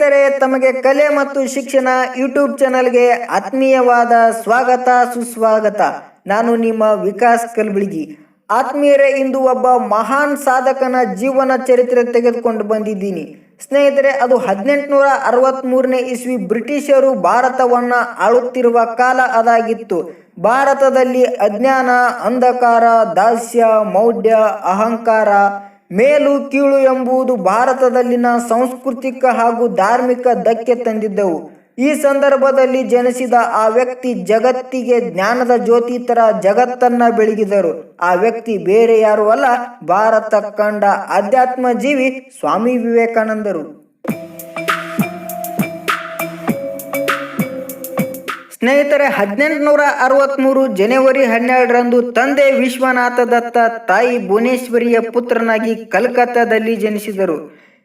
ಸ್ನೇಹಿತರೆ, ತಮಗೆ ಕಲೆ ಮತ್ತು ಶಿಕ್ಷಣ ಯೂಟ್ಯೂಬ್ ಚಾನಲ್ಗೆ ಆತ್ಮೀಯವಾದ ಸ್ವಾಗತ ಸುಸ್ವಾಗತ. ನಾನು ನಿಮ್ಮ ವಿಕಾಸ್ ಕಲ್ಬುರ್ಗಿ. ಆತ್ಮೀಯರೇ, ಇಂದು ಒಬ್ಬ ಮಹಾನ್ ಸಾಧಕನ ಜೀವನ ಚರಿತ್ರೆ ತೆಗೆದುಕೊಂಡು ಬಂದಿದ್ದೀನಿ. ಸ್ನೇಹಿತರೆ, ಅದು 1863ನೇ ಇಸ್ವಿ ಬ್ರಿಟಿಷರು ಭಾರತವನ್ನ ಆಳುತ್ತಿರುವ ಕಾಲ ಅದಾಗಿತ್ತು. ಭಾರತದಲ್ಲಿ ಅಜ್ಞಾನ, ಅಂಧಕಾರ, ದಾಸ್ಯ, ಮೌಢ್ಯ, ಅಹಂಕಾರ, ಮೇಲು ಕೀಳು ಎಂಬುದು ಭಾರತದಲ್ಲಿನ ಸಾಂಸ್ಕೃತಿಕ ಹಾಗೂ ಧಾರ್ಮಿಕ ಧಕ್ಕೆ ತಂದಿದ್ದವು. ಈ ಸಂದರ್ಭದಲ್ಲಿ ಜನಿಸಿದ ಆ ವ್ಯಕ್ತಿ ಜಗತ್ತಿಗೆ ಜ್ಞಾನದ ಜ್ಯೋತಿ ತರ ಜಗತ್ತನ್ನ ಬೆಳಗಿದರು. ಆ ವ್ಯಕ್ತಿ ಬೇರೆ ಯಾರು ಅಲ್ಲ, ಭಾರತ ಕಂಡ ಆಧ್ಯಾತ್ಮ ಜೀವಿ ಸ್ವಾಮಿ ವಿವೇಕಾನಂದರು. ಸ್ನೇಹಿತರೆ, 1863 ಜನವರಿ 12ರಂದು ತಂದೆ ವಿಶ್ವನಾಥ ದತ್ತ, ತಾಯಿ ಭುವನೇಶ್ವರಿಯ ಪುತ್ರನಾಗಿ ಕಲ್ಕತ್ತಾದಲ್ಲಿ ಜನಿಸಿದರು.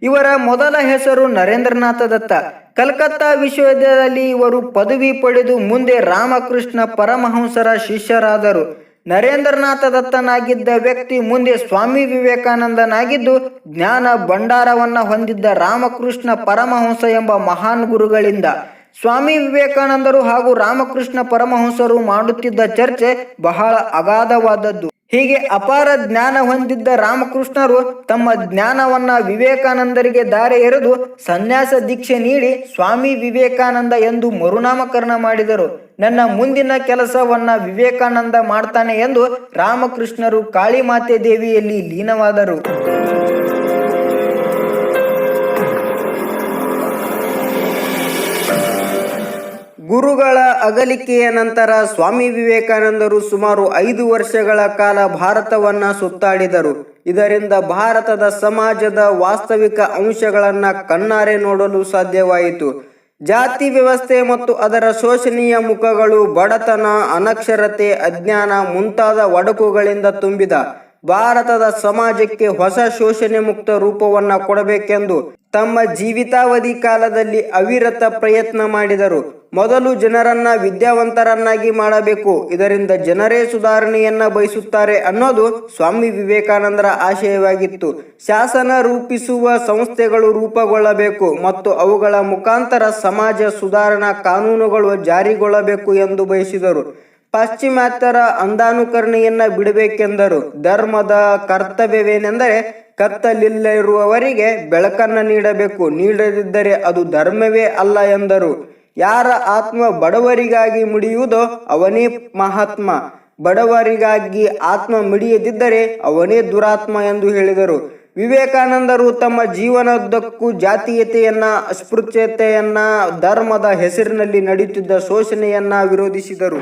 ಇವರ ಮೊದಲ ಹೆಸರು ನರೇಂದ್ರನಾಥ ದತ್ತ. ಕಲ್ಕತ್ತಾ ವಿಶ್ವವಿದ್ಯಾಲಯದಲ್ಲಿ ಇವರು ಪದವಿ ಪಡೆದು ಮುಂದೆ ರಾಮಕೃಷ್ಣ ಪರಮಹಂಸರ ಶಿಷ್ಯರಾದರು. ನರೇಂದ್ರನಾಥ ದತ್ತನಾಗಿದ್ದ ವ್ಯಕ್ತಿ ಮುಂದೆ ಸ್ವಾಮಿ ವಿವೇಕಾನಂದನಾಗಿದ್ದು, ಜ್ಞಾನ ಭಂಡಾರವನ್ನ ಹೊಂದಿದ್ದ ರಾಮಕೃಷ್ಣ ಪರಮಹಂಸ ಎಂಬ ಮಹಾನ್ ಗುರುಗಳಿಂದ. ಸ್ವಾಮಿ ವಿವೇಕಾನಂದರು ಹಾಗೂ ರಾಮಕೃಷ್ಣ ಪರಮಹಂಸರು ಮಾಡುತ್ತಿದ್ದ ಚರ್ಚೆ ಬಹಳ ಅಗಾಧವಾದದ್ದು. ಹೀಗೆ ಅಪಾರ ಜ್ಞಾನ ಹೊಂದಿದ್ದ ರಾಮಕೃಷ್ಣರು ತಮ್ಮ ಜ್ಞಾನವನ್ನ ವಿವೇಕಾನಂದರಿಗೆ ದಾರೆ ಎರೆದು ಸನ್ಯಾಸ ದೀಕ್ಷೆ ನೀಡಿ ಸ್ವಾಮಿ ವಿವೇಕಾನಂದ ಎಂದು ಮರುನಾಮಕರಣ ಮಾಡಿದರು. ನನ್ನ ಮುಂದಿನ ಕೆಲಸವನ್ನ ವಿವೇಕಾನಂದ ಮಾಡ್ತಾನೆ ಎಂದು ರಾಮಕೃಷ್ಣರು ಕಾಳಿಮಾತೆ ದೇವಿಯಲ್ಲಿ ಲೀನವಾದರು. ಗುರುಗಳ ಅಗಲಿಕೆಯ ನಂತರ ಸ್ವಾಮಿ ವಿವೇಕಾನಂದರು ಸುಮಾರು 5 ವರ್ಷಗಳ ಕಾಲ ಭಾರತವನ್ನ ಸುತ್ತಾಡಿದರು. ಇದರಿಂದ ಭಾರತದ ಸಮಾಜದ ವಾಸ್ತವಿಕ ಅಂಶಗಳನ್ನ ಕಣ್ಣಾರೆ ನೋಡಲು ಸಾಧ್ಯವಾಯಿತು. ಜಾತಿ ವ್ಯವಸ್ಥೆ ಮತ್ತು ಅದರ ಶೋಷಣೀಯ ಮುಖಗಳು, ಬಡತನ, ಅನಕ್ಷರತೆ, ಅಜ್ಞಾನ ಮುಂತಾದ ಒಡಕುಗಳಿಂದ ತುಂಬಿದ ಭಾರತದ ಸಮಾಜಕ್ಕೆ ಹೊಸ ಶೋಷಣೆ ಮುಕ್ತ ರೂಪವನ್ನ ಕೊಡಬೇಕೆಂದು ತಮ್ಮ ಜೀವಿತಾವಧಿ ಕಾಲದಲ್ಲಿ ಅವಿರತ ಪ್ರಯತ್ನ ಮಾಡಿದರು. ಮೊದಲು ಜನರನ್ನ ವಿದ್ಯಾವಂತರನ್ನಾಗಿ ಮಾಡಬೇಕು, ಇದರಿಂದ ಜನರೇ ಸುಧಾರಣೆಯನ್ನ ಬಯಸುತ್ತಾರೆ ಅನ್ನೋದು ಸ್ವಾಮಿ ವಿವೇಕಾನಂದರ ಆಶಯವಾಗಿತ್ತು. ಶಾಸನ ರೂಪಿಸುವ ಸಂಸ್ಥೆಗಳು ರೂಪುಗೊಳ್ಳಬೇಕು ಮತ್ತು ಅವುಗಳ ಮುಖಾಂತರ ಸಮಾಜ ಸುಧಾರಣಾ ಕಾನೂನುಗಳು ಜಾರಿಗೊಳ್ಳಬೇಕು ಎಂದು ಬಯಸಿದರು. ಪಾಶ್ಚಿಮಾತ್ಯರ ಅಂಧಾನುಕರಣೆಯನ್ನ ಬಿಡಬೇಕೆಂದರು. ಧರ್ಮದ ಕರ್ತವ್ಯವೇನೆಂದರೆ ಕತ್ತಲಿಲ್ಲದಿರುವವರಿಗೆ ಬೆಳಕನ್ನು ನೀಡಬೇಕು, ನೀಡದಿದ್ದರೆ ಅದು ಧರ್ಮವೇ ಅಲ್ಲ ಎಂದರು. ಯಾರ ಆತ್ಮ ಬಡವರಿಗಾಗಿ ಮಿಡಿಯುವುದೋ ಅವನೇ ಮಹಾತ್ಮ, ಬಡವರಿಗಾಗಿ ಆತ್ಮ ಮಿಡಿಯದಿದ್ದರೆ ಅವನೇ ದುರಾತ್ಮ ಎಂದು ಹೇಳಿದರು. ವಿವೇಕಾನಂದರು ತಮ್ಮ ಜೀವನದುದ್ದಕ್ಕೂ ಜಾತೀಯತೆಯನ್ನ, ಅಸ್ಪೃಶ್ಯತೆಯನ್ನ, ಧರ್ಮದ ಹೆಸರಿನಲ್ಲಿ ನಡೆಯುತ್ತಿದ್ದ ಶೋಷಣೆಯನ್ನ ವಿರೋಧಿಸಿದರು.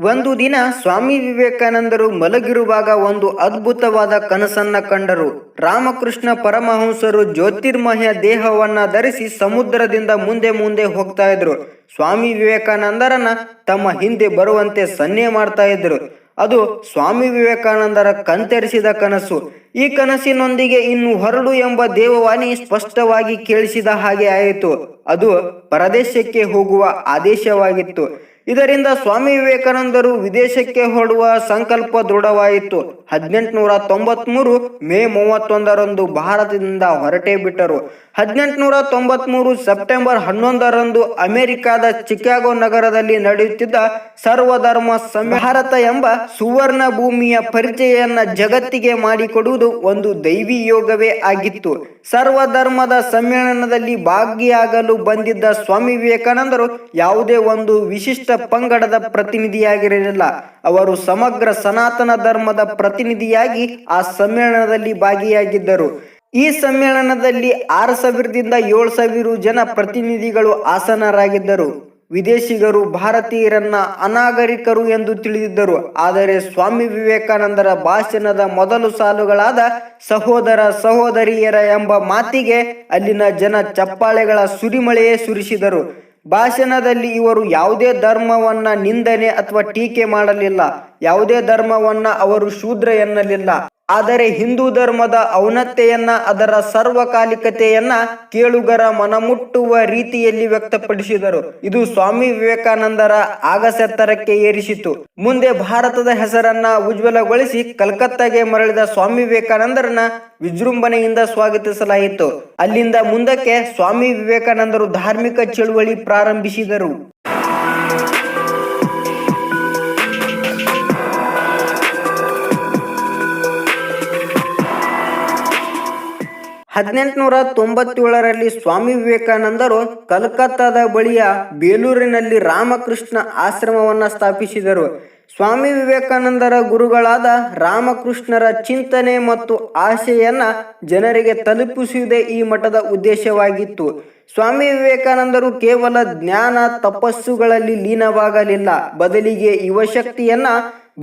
ಒಂದು ದಿನ ಸ್ವಾಮಿ ವಿವೇಕಾನಂದರು ಮಲಗಿರುವಾಗ ಒಂದು ಅದ್ಭುತವಾದ ಕನಸನ್ನ ಕಂಡರು. ರಾಮಕೃಷ್ಣ ಪರಮಹಂಸರು ಜ್ಯೋತಿರ್ಮಯ ದೇಹವನ್ನ ಧರಿಸಿ ಸಮುದ್ರದಿಂದ ಮುಂದೆ ಮುಂದೆ ಹೋಗ್ತಾ ಇದ್ರು. ಸ್ವಾಮಿ ವಿವೇಕಾನಂದರನ್ನ ತಮ್ಮ ಹಿಂದೆ ಬರುವಂತೆ ಸನ್ನೆ ಮಾಡ್ತಾ ಇದ್ರು. ಅದು ಸ್ವಾಮಿ ವಿವೇಕಾನಂದರ ಕಣ್ತೆರೆಸಿದ ಕನಸು. ಈ ಕನಸಿನೊಂದಿಗೆ ಇನ್ನು ಹೊರಡು ಎಂಬ ದೇವವಾಣಿ ಸ್ಪಷ್ಟವಾಗಿ ಕೇಳಿಸಿದ ಹಾಗೆ ಆಯಿತು. ಅದು ಪರದೇಶಕ್ಕೆ ಹೋಗುವ ಆದೇಶವಾಗಿತ್ತು. ಇದರಿಂದ ಸ್ವಾಮಿ ವಿವೇಕಾನಂದರು ವಿದೇಶಕ್ಕೆ ಹೊರಡುವ ಸಂಕಲ್ಪ ದೃಢವಾಯಿತು. 1893 ಮೇ 31ರಂದು ಭಾರತದಿಂದ ಹೊರಟೇ ಬಿಟ್ಟರು. 1893 ಸೆಪ್ಟೆಂಬರ್ 11ರಂದು ಅಮೆರಿಕಾದ ಚಿಕಾಗೋ ನಗರದಲ್ಲಿ ನಡೆಯುತ್ತಿದ್ದ ಸರ್ವಧರ್ಮ ಭಾರತ ಎಂಬ ಸುವರ್ಣ ಭೂಮಿಯ ಪರಿಚಯವನ್ನ ಜಗತ್ತಿಗೆ ಮಾಡಿಕೊಡುವುದು ಒಂದು ದೈವಿ ಯೋಗವೇ ಆಗಿತ್ತು. ಸರ್ವಧರ್ಮದ ಸಮ್ಮೇಳನದಲ್ಲಿ ಭಾಗಿಯಾಗಲು ಬಂದಿದ್ದ ಸ್ವಾಮಿ ವಿವೇಕಾನಂದರು ಯಾವುದೇ ಒಂದು ವಿಶಿಷ್ಟ ಪಂಗಡದ ಪ್ರತಿನಿಧಿಯಾಗಿರಲಿಲ್ಲ. ಅವರು ಸಮಗ್ರ ಸನಾತನ ಧರ್ಮದ ಪ್ರತಿನಿಧಿಯಾಗಿ ಆ ಸಮ್ಮೇಳನದಲ್ಲಿ ಭಾಗಿಯಾಗಿದ್ದರು. ಈ ಸಮ್ಮೇಳನದಲ್ಲಿ 6,000ದಿಂದ 7,000 ಜನ ಪ್ರತಿನಿಧಿಗಳು ಆಸನರಾಗಿದ್ದರು. ವಿದೇಶಿಗರು ಭಾರತೀಯರನ್ನ ಅನಾಗರಿಕರು ಎಂದು ತಿಳಿದಿದ್ದರು. ಆದರೆ ಸ್ವಾಮಿ ವಿವೇಕಾನಂದರ ಭಾಷಣದ ಮೊದಲು ಸಾಲುಗಳಾದ ಸಹೋದರ ಸಹೋದರಿಯರ ಎಂಬ ಮಾತಿಗೆ ಅಲ್ಲಿನ ಜನ ಚಪ್ಪಾಳೆಗಳ ಸುರಿಮಳೆಯೇ ಸುರಿಸಿದರು. ಭಾಷಣದಲ್ಲಿ ಇವರು ಯಾವುದೇ ಧರ್ಮವನ್ನ ನಿಂದನೆ ಅಥವಾ ಟೀಕೆ ಮಾಡಲಿಲ್ಲ. ಯಾವುದೇ ಧರ್ಮವನ್ನ ಅವರು ಶೂದ್ರ ಎನ್ನಲಿಲ್ಲ. ಆದರೆ ಹಿಂದೂ ಧರ್ಮದ ಔನ್ನತ್ಯೆಯನ್ನ, ಅದರ ಸರ್ವಕಾಲಿಕತೆಯನ್ನ ಕೇಳುಗರ ಮನಮುಟ್ಟುವ ರೀತಿಯಲ್ಲಿ ವ್ಯಕ್ತಪಡಿಸಿದರು. ಇದು ಸ್ವಾಮಿ ವಿವೇಕಾನಂದರ ಆಗಸೆತ್ತರಕ್ಕೆ ಏರಿಸಿತು. ಮುಂದೆ ಭಾರತದ ಹೆಸರನ್ನ ಉಜ್ವಲಗೊಳಿಸಿ ಕಲ್ಕತ್ತಾಗೆ ಮರಳಿದ ಸ್ವಾಮಿ ವಿವೇಕಾನಂದರನ್ನ ವಿಜೃಂಭಣೆಯಿಂದ ಸ್ವಾಗತಿಸಲಾಯಿತು. ಅಲ್ಲಿಂದ ಮುಂದಕ್ಕೆ ಸ್ವಾಮಿ ವಿವೇಕಾನಂದರು ಧಾರ್ಮಿಕ ಚಳುವಳಿ ಪ್ರಾರಂಭಿಸಿದರು. 1897ರಲ್ಲಿ ಸ್ವಾಮಿ ವಿವೇಕಾನಂದರು ಕಲ್ಕತ್ತಾದ ಬಳಿಯ ಬೇಲೂರಿನಲ್ಲಿ ರಾಮಕೃಷ್ಣ ಆಶ್ರಮವನ್ನು ಸ್ಥಾಪಿಸಿದರು. ಸ್ವಾಮಿ ವಿವೇಕಾನಂದರ ಗುರುಗಳಾದ ರಾಮಕೃಷ್ಣರ ಚಿಂತನೆ ಮತ್ತು ಆಶೆಯನ್ನ ಜನರಿಗೆ ತಲುಪಿಸುವುದೇ ಈ ಮಠದ ಉದ್ದೇಶವಾಗಿತ್ತು. ಸ್ವಾಮಿ ವಿವೇಕಾನಂದರು ಕೇವಲ ಜ್ಞಾನ ತಪಸ್ಸುಗಳಲ್ಲಿ ಲೀನವಾಗಲಿಲ್ಲ, ಬದಲಿಗೆ ಯುವಶಕ್ತಿಯನ್ನ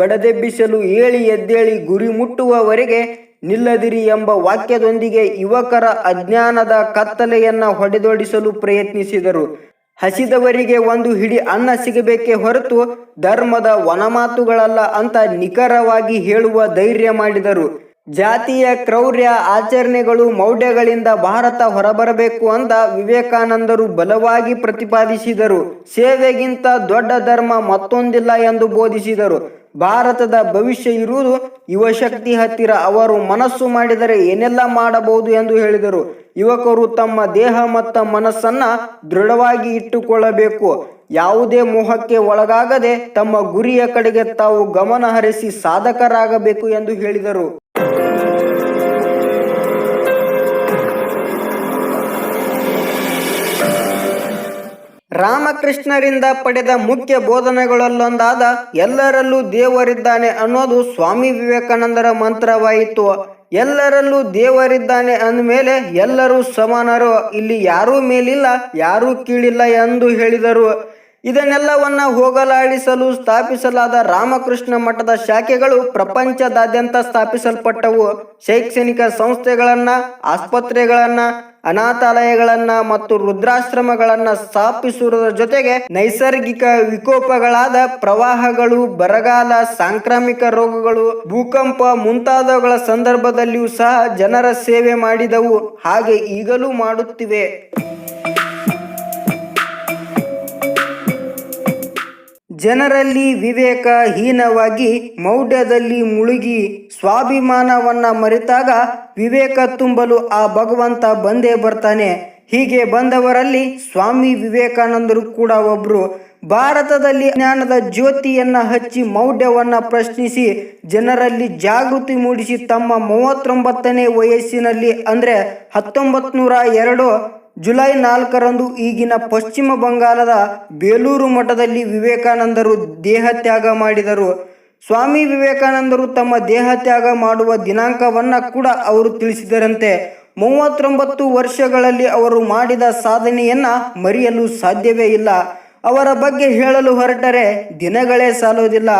ಬಡದೆಬ್ಬಿಸಲು ಏಳಿ ಎದ್ದೇಳಿ ಗುರಿ ಮುಟ್ಟುವವರೆಗೆ ನಿಲ್ಲದಿರಿ ಎಂಬ ವಾಕ್ಯದೊಂದಿಗೆ ಯುವಕರ ಅಜ್ಞಾನದ ಕತ್ತಲೆಯನ್ನ ಹೊಡೆದೊಡಿಸಲು ಪ್ರಯತ್ನಿಸಿದರು. ಹಸಿದವರಿಗೆ ಒಂದು ಹಿಡಿ ಅನ್ನ ಸಿಗಬೇಕೇ ಹೊರತು ಧರ್ಮದ ವನಮಾತುಗಳಲ್ಲ ಅಂತ ನಿಖರವಾಗಿ ಹೇಳುವ ಧೈರ್ಯ ಮಾಡಿದರು. ಜಾತಿಯ ಕ್ರೌರ್ಯ ಆಚರಣೆಗಳು ಮೌಢ್ಯಗಳಿಂದ ಭಾರತ ಹೊರಬರಬೇಕು ಅಂತ ವಿವೇಕಾನಂದರು ಬಲವಾಗಿ ಪ್ರತಿಪಾದಿಸಿದರು. ಸೇವೆಗಿಂತ ದೊಡ್ಡ ಧರ್ಮ ಮತ್ತೊಂದಿಲ್ಲ ಎಂದು ಬೋಧಿಸಿದರು. ಭಾರತದ ಭವಿಷ್ಯ ಇರುವುದು ಯುವಶಕ್ತಿ ಹತ್ತಿರ, ಅವರು ಮನಸ್ಸು ಮಾಡಿದರೆ ಏನೆಲ್ಲ ಮಾಡಬಹುದು ಎಂದು ಹೇಳಿದರು. ಯುವಕರು ತಮ್ಮ ದೇಹ ಮತ್ತು ಮನಸ್ಸನ್ನ ದೃಢವಾಗಿ ಇಟ್ಟುಕೊಳ್ಳಬೇಕು. ಯಾವುದೇ ಮೋಹಕ್ಕೆ ಒಳಗಾಗದೆ ತಮ್ಮ ಗುರಿಯ ಕಡೆಗೆ ತಾವು ಗಮನ ಹರಿಸಿ ಸಾಧಕರಾಗಬೇಕು ಎಂದು ಹೇಳಿದರು. ರಾಮಕೃಷ್ಣರಿಂದ ಪಡೆದ ಮುಖ್ಯ ಬೋಧನೆಗಳಲ್ಲೊಂದಾದ ಎಲ್ಲರಲ್ಲೂ ದೇವರಿದ್ದಾನೆ ಅನ್ನೋದು ಸ್ವಾಮಿ ವಿವೇಕಾನಂದರ ಮಂತ್ರವಾಯಿತು. ಎಲ್ಲರಲ್ಲೂ ದೇವರಿದ್ದಾನೆ ಅಂದಮೇಲೆ ಎಲ್ಲರೂ ಸಮಾನರು, ಇಲ್ಲಿ ಯಾರೂ ಮೇಲಿಲ್ಲ ಯಾರೂ ಕೀಳಿಲ್ಲ ಎಂದು ಹೇಳಿದರು. ಇದನ್ನೆಲ್ಲವನ್ನ ಹೋಗಲಾಡಿಸಲು ಸ್ಥಾಪಿಸಲಾದ ರಾಮಕೃಷ್ಣ ಮಠದ ಶಾಖೆಗಳು ಪ್ರಪಂಚದಾದ್ಯಂತ ಸ್ಥಾಪಿಸಲ್ಪಟ್ಟವು. ಶೈಕ್ಷಣಿಕ ಸಂಸ್ಥೆಗಳನ್ನ, ಆಸ್ಪತ್ರೆಗಳನ್ನ, ಅನಾಥಾಲಯಗಳನ್ನ ಮತ್ತು ವೃದ್ಧಾಶ್ರಮಗಳನ್ನ ಸ್ಥಾಪಿಸುವುದರ ಜೊತೆಗೆ ನೈಸರ್ಗಿಕ ವಿಕೋಪಗಳಾದ ಪ್ರವಾಹಗಳು, ಬರಗಾಲ, ಸಾಂಕ್ರಾಮಿಕ ರೋಗಗಳು, ಭೂಕಂಪ ಮುಂತಾದವುಗಳ ಸಂದರ್ಭದಲ್ಲಿಯೂ ಸಹ ಜನರ ಸೇವೆ ಮಾಡಿದವು. ಹಾಗೆ ಈಗಲೂ ಮಾಡುತ್ತಿವೆ. ಜನರಲ್ಲಿ ವಿವೇಕ ಹೀನವಾಗಿ ಮೌಢ್ಯದಲ್ಲಿ ಮುಳುಗಿ ಸ್ವಾಭಿಮಾನವನ್ನ ಮರೆತಾಗ ವಿವೇಕ ತುಂಬಲು ಆ ಭಗವಂತ ಬಂದೇ ಬರ್ತಾನೆ. ಹೀಗೆ ಬಂದವರಲ್ಲಿ ಸ್ವಾಮಿ ವಿವೇಕಾನಂದರು ಕೂಡ ಒಬ್ರು. ಭಾರತದಲ್ಲಿ ಜ್ಞಾನದ ಜ್ಯೋತಿಯನ್ನ ಹಚ್ಚಿ ಮೌಢ್ಯವನ್ನ ಪ್ರಶ್ನಿಸಿ ಜನರಲ್ಲಿ ಜಾಗೃತಿ ಮೂಡಿಸಿ ತಮ್ಮ 39ನೇ ವಯಸ್ಸಿನಲ್ಲಿ ಅಂದ್ರೆ 1902 ಜುಲೈ 4ರಂದು ಈಗಿನ ಪಶ್ಚಿಮ ಬಂಗಾಳದ ಬೇಲೂರು ಮಠದಲ್ಲಿ ವಿವೇಕಾನಂದರು ದೇಹತ್ಯಾಗ ಮಾಡಿದರು. ಸ್ವಾಮಿ ವಿವೇಕಾನಂದರು ತಮ್ಮ ದೇಹತ್ಯಾಗ ಮಾಡುವ ದಿನಾಂಕವನ್ನ ಕೂಡ ಅವರು ತಿಳಿಸಿದರಂತೆ. 39 ವರ್ಷಗಳಲ್ಲಿ ಅವರು ಮಾಡಿದ ಸಾಧನೆಯನ್ನ ಮರೆಯಲು ಸಾಧ್ಯವೇ ಇಲ್ಲ. ಅವರ ಬಗ್ಗೆ ಹೇಳಲು ಹೊರಟರೆ ದಿನಗಳೇ ಸಾಲೋದಿಲ್ಲ.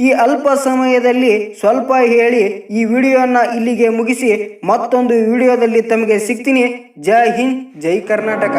ಈ ಅಲ್ಪ ಸಮಯದಲ್ಲಿ ಸ್ವಲ್ಪ ಹೇಳಿ ಈ ವಿಡಿಯೋನ ಇಲ್ಲಿಗೆ ಮುಗಿಸಿ ಮತ್ತೊಂದು ವಿಡಿಯೋದಲ್ಲಿ ತಮಗೆ ಸಿಗ್ತೀನಿ. ಜೈ ಹಿಂದ್, ಜೈ ಕರ್ನಾಟಕ.